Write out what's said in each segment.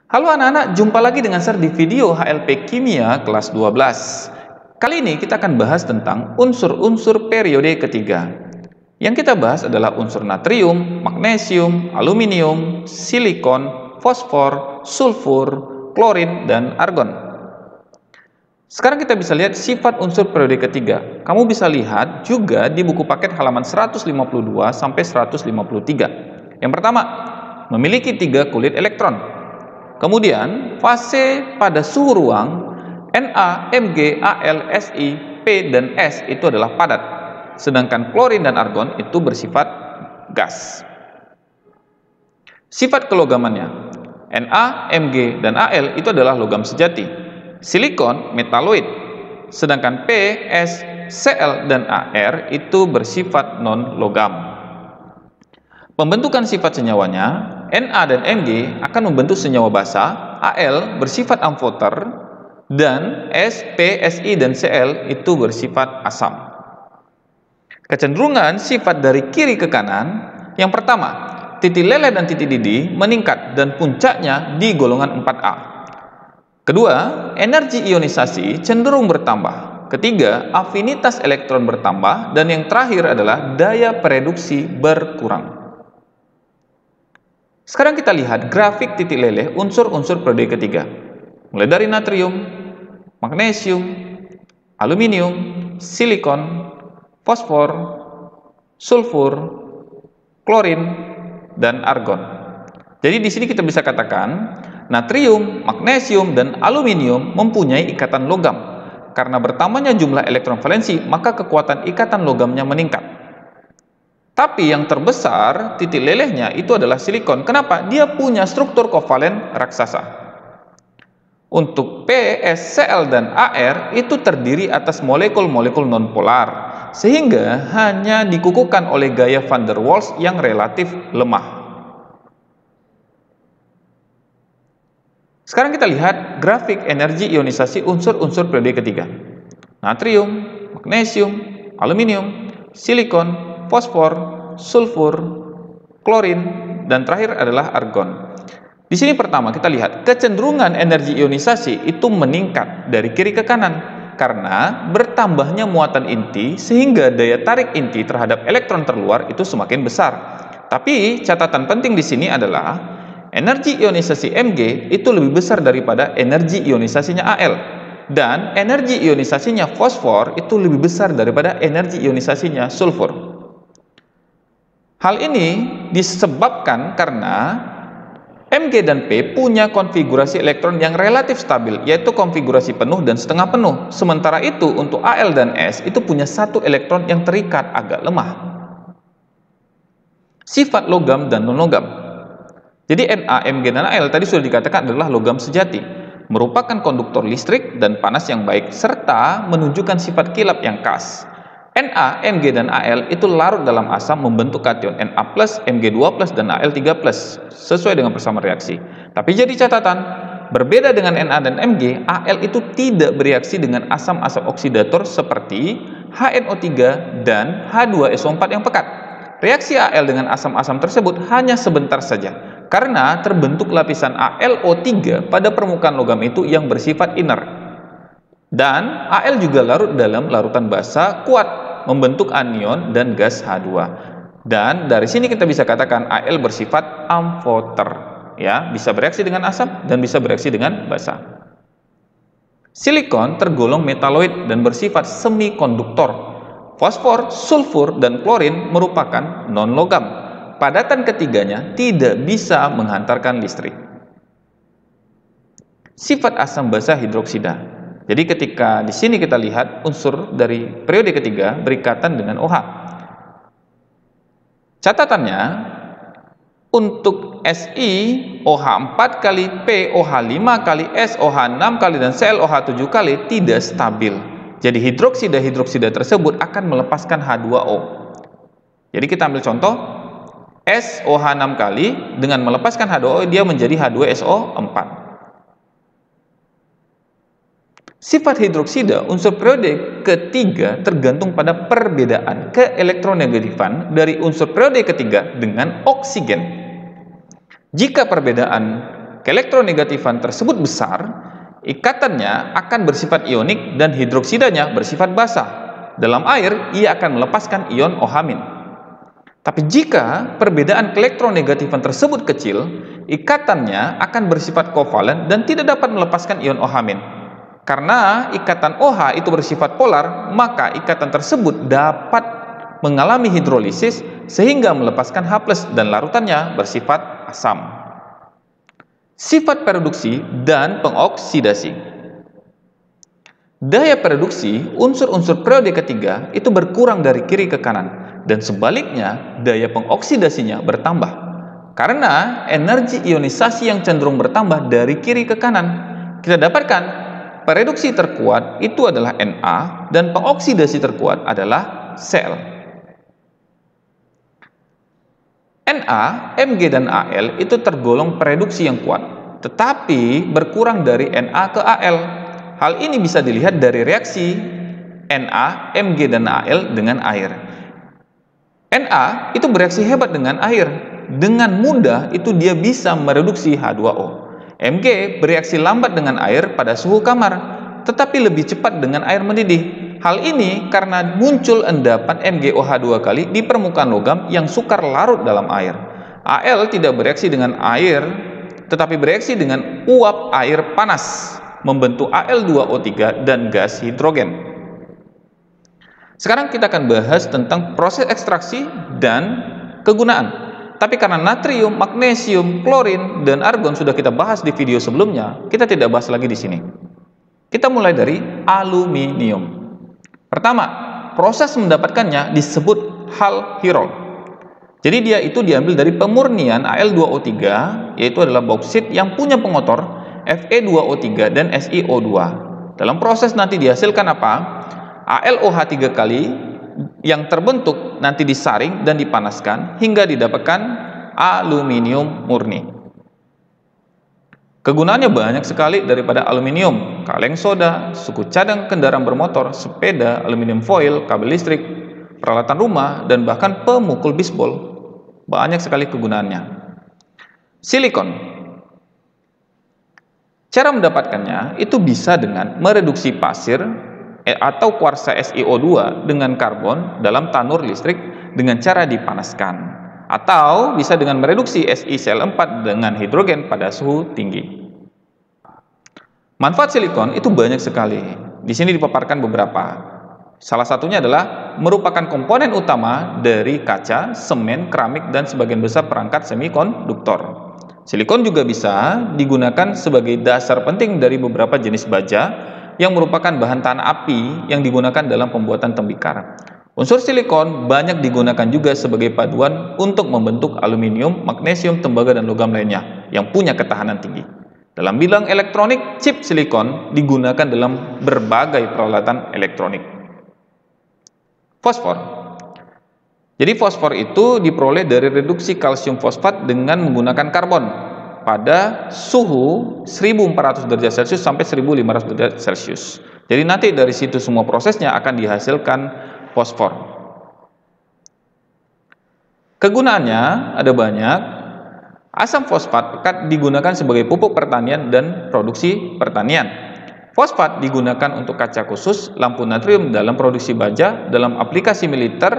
Halo anak-anak, jumpa lagi dengan saya di video HLP Kimia kelas 12. Kali ini kita akan bahas tentang unsur-unsur periode ketiga. Yang kita bahas adalah unsur natrium, magnesium, aluminium, silikon, fosfor, sulfur, klorin, dan argon. Sekarang kita bisa lihat sifat unsur periode ketiga. Kamu bisa lihat juga di buku paket halaman 152 sampai 153. Yang pertama, memiliki 3 kulit elektron. Kemudian, fase pada suhu ruang Na, Mg, Al, Si, P, dan S itu adalah padat. Sedangkan klorin dan argon itu bersifat gas. Sifat kelogamannya, Na, Mg, dan Al itu adalah logam sejati. Silikon metaloid. Sedangkan P, S, Cl, dan Ar itu bersifat non-logam. Pembentukan sifat senyawanya, Na dan Mg akan membentuk senyawa basa, Al bersifat amfoter, dan S, P, Si, dan Cl itu bersifat asam. Kecenderungan sifat dari kiri ke kanan, yang pertama, titik leleh dan titik didih meningkat dan puncaknya di golongan 4A. Kedua, energi ionisasi cenderung bertambah. Ketiga, afinitas elektron bertambah, dan yang terakhir adalah daya pereduksi berkurang. Sekarang kita lihat grafik titik leleh unsur-unsur periode ketiga. Mulai dari natrium, magnesium, aluminium, silikon, fosfor, sulfur, klorin, dan argon. Jadi di sini kita bisa katakan natrium, magnesium, dan aluminium mempunyai ikatan logam. Karena bertambahnya jumlah elektron valensi, maka kekuatan ikatan logamnya meningkat. Tapi yang terbesar titik lelehnya itu adalah silikon. Kenapa? Dia punya struktur kovalen raksasa. Untuk P, S, Cl, dan Ar itu terdiri atas molekul-molekul nonpolar, sehingga hanya dikukuhkan oleh gaya van der Waals yang relatif lemah. Sekarang kita lihat grafik energi ionisasi unsur-unsur periode ketiga. Natrium, magnesium, aluminium, silikon, fosfor, sulfur, klorin, dan terakhir adalah argon. Di sini pertama kita lihat kecenderungan energi ionisasi itu meningkat dari kiri ke kanan karena bertambahnya muatan inti sehingga daya tarik inti terhadap elektron terluar itu semakin besar. Tapi catatan penting di sini adalah energi ionisasi Mg itu lebih besar daripada energi ionisasinya Al. Dan energi ionisasinya fosfor itu lebih besar daripada energi ionisasinya sulfur. Hal ini disebabkan karena Mg dan P punya konfigurasi elektron yang relatif stabil, yaitu konfigurasi penuh dan setengah penuh. Sementara itu untuk Al dan S itu punya satu elektron yang terikat agak lemah. Sifat logam dan non-logam. Jadi Na, Mg, dan Al tadi sudah dikatakan adalah logam sejati, merupakan konduktor listrik dan panas yang baik, serta menunjukkan sifat kilap yang khas. Na, Mg, dan Al itu larut dalam asam membentuk kation Na+, Mg2+, dan Al3+, sesuai dengan persamaan reaksi. Tapi jadi catatan, berbeda dengan Na dan Mg, Al itu tidak bereaksi dengan asam-asam oksidator seperti HNO3 dan H2SO4 yang pekat. Reaksi Al dengan asam-asam tersebut hanya sebentar saja, karena terbentuk lapisan AlO3 pada permukaan logam itu yang bersifat inert. Dan Al juga larut dalam larutan basa kuat, membentuk anion dan gas H2. Dan dari sini kita bisa katakan Al bersifat amfoter, ya, bisa bereaksi dengan asam dan bisa bereaksi dengan basa. Silikon tergolong metaloid dan bersifat semikonduktor. Fosfor, sulfur, dan klorin merupakan non-logam. Padatan ketiganya tidak bisa menghantarkan listrik. Sifat asam basa hidroksida. Jadi ketika di sini kita lihat unsur dari periode ketiga berikatan dengan OH. Catatannya, untuk Si OH 4 kali, P OH 5 kali, S OH 6 kali, dan Cl OH 7 kali tidak stabil. Jadi hidroksida tersebut akan melepaskan H2O. Jadi kita ambil contoh, S OH 6 kali dengan melepaskan H2O dia menjadi H2SO4. Sifat hidroksida unsur periode ketiga tergantung pada perbedaan keelektronegatifan dari unsur periode ketiga dengan oksigen. Jika perbedaan keelektronegatifan tersebut besar, ikatannya akan bersifat ionik dan hidroksidanya bersifat basah. Dalam air, ia akan melepaskan ion OH-. Tapi jika perbedaan keelektronegatifan tersebut kecil, ikatannya akan bersifat kovalen dan tidak dapat melepaskan ion OH-. Karena ikatan OH itu bersifat polar, maka ikatan tersebut dapat mengalami hidrolisis sehingga melepaskan H+ dan larutannya bersifat asam. Sifat pereduksi dan pengoksidasi. Daya pereduksi unsur-unsur periode ketiga itu berkurang dari kiri ke kanan, dan sebaliknya daya pengoksidasinya bertambah. Karena energi ionisasi yang cenderung bertambah dari kiri ke kanan, kita dapatkan pereduksi terkuat itu adalah Na dan pengoksidasi terkuat adalah Cl. Na, Mg, dan Al itu tergolong pereduksi yang kuat, tetapi berkurang dari Na ke Al. Hal ini bisa dilihat dari reaksi Na, Mg, dan Al dengan air. Na itu bereaksi hebat dengan air. Dengan mudah itu dia bisa mereduksi H2O. Mg bereaksi lambat dengan air pada suhu kamar, tetapi lebih cepat dengan air mendidih. Hal ini karena muncul endapan MgOH2 kali di permukaan logam yang sukar larut dalam air. Al tidak bereaksi dengan air, tetapi bereaksi dengan uap air panas, membentuk Al2O3 dan gas hidrogen. Sekarang kita akan bahas tentang proses ekstraksi dan kegunaan. Tapi karena natrium, magnesium, klorin, dan argon sudah kita bahas di video sebelumnya, kita tidak bahas lagi di sini. Kita mulai dari aluminium. Pertama, proses mendapatkannya disebut hal Herold. Jadi dia itu diambil dari pemurnian Al2O3, yaitu adalah bauksit yang punya pengotor Fe2O3 dan SiO2. Dalam proses nanti dihasilkan apa? AlOH3 kali yang terbentuk nanti disaring dan dipanaskan hingga didapatkan aluminium murni. Kegunaannya banyak sekali daripada aluminium: kaleng soda, suku cadang kendaraan bermotor, sepeda, aluminium foil, kabel listrik, peralatan rumah, dan bahkan pemukul bisbol. Banyak sekali kegunaannya. Silikon. Cara mendapatkannya itu bisa dengan mereduksi pasir atau kuarsa SiO2 dengan karbon dalam tanur listrik dengan cara dipanaskan, atau bisa dengan mereduksi SiCl4 dengan hidrogen pada suhu tinggi. Manfaat silikon itu banyak sekali. Di sini dipaparkan beberapa. Salah satunya adalah merupakan komponen utama dari kaca, semen, keramik, dan sebagian besar perangkat semikonduktor. Silikon juga bisa digunakan sebagai dasar penting dari beberapa jenis baja yang merupakan bahan tahan api yang digunakan dalam pembuatan tembikar. Unsur silikon banyak digunakan juga sebagai paduan untuk membentuk aluminium, magnesium, tembaga, dan logam lainnya yang punya ketahanan tinggi. Dalam bidang elektronik, chip silikon digunakan dalam berbagai peralatan elektronik. Fosfor. Jadi fosfor itu diperoleh dari reduksi kalsium fosfat dengan menggunakan karbon pada suhu 1400 derajat Celcius sampai 1500 derajat Celcius. Jadi nanti dari situ semua prosesnya akan dihasilkan fosfor. Kegunaannya ada banyak. Asam fosfat digunakan sebagai pupuk pertanian dan produksi pertanian. Fosfat digunakan untuk kaca khusus, lampu natrium dalam produksi baja, dalam aplikasi militer,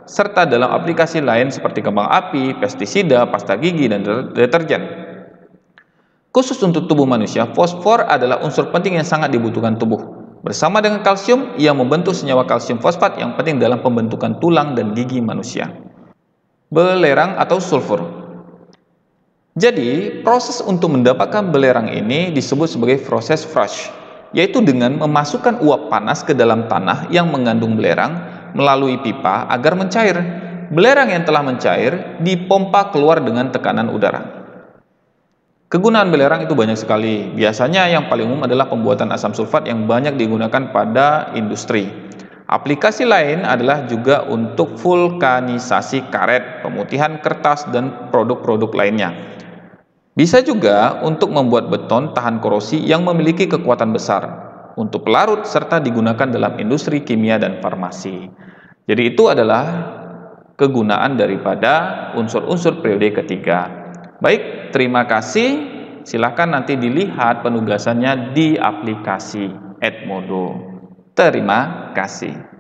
serta dalam aplikasi lain seperti kembang api, pestisida, pasta gigi, dan deterjen. Khusus untuk tubuh manusia, fosfor adalah unsur penting yang sangat dibutuhkan tubuh. Bersama dengan kalsium, ia membentuk senyawa kalsium fosfat yang penting dalam pembentukan tulang dan gigi manusia. Belerang atau sulfur. Jadi, proses untuk mendapatkan belerang ini disebut sebagai proses frost, yaitu dengan memasukkan uap panas ke dalam tanah yang mengandung belerang melalui pipa agar mencair. Belerang yang telah mencair dipompa keluar dengan tekanan udara. Kegunaan belerang itu banyak sekali. Biasanya yang paling umum adalah pembuatan asam sulfat yang banyak digunakan pada industri. Aplikasi lain adalah juga untuk vulkanisasi karet, pemutihan kertas, dan produk-produk lainnya. Bisa juga untuk membuat beton tahan korosi yang memiliki kekuatan besar, untuk pelarut, serta digunakan dalam industri kimia dan farmasi. Jadi itu adalah kegunaan daripada unsur-unsur periode ketiga. Baik, terima kasih. Silahkan nanti dilihat penugasannya di aplikasi Edmodo. Terima kasih.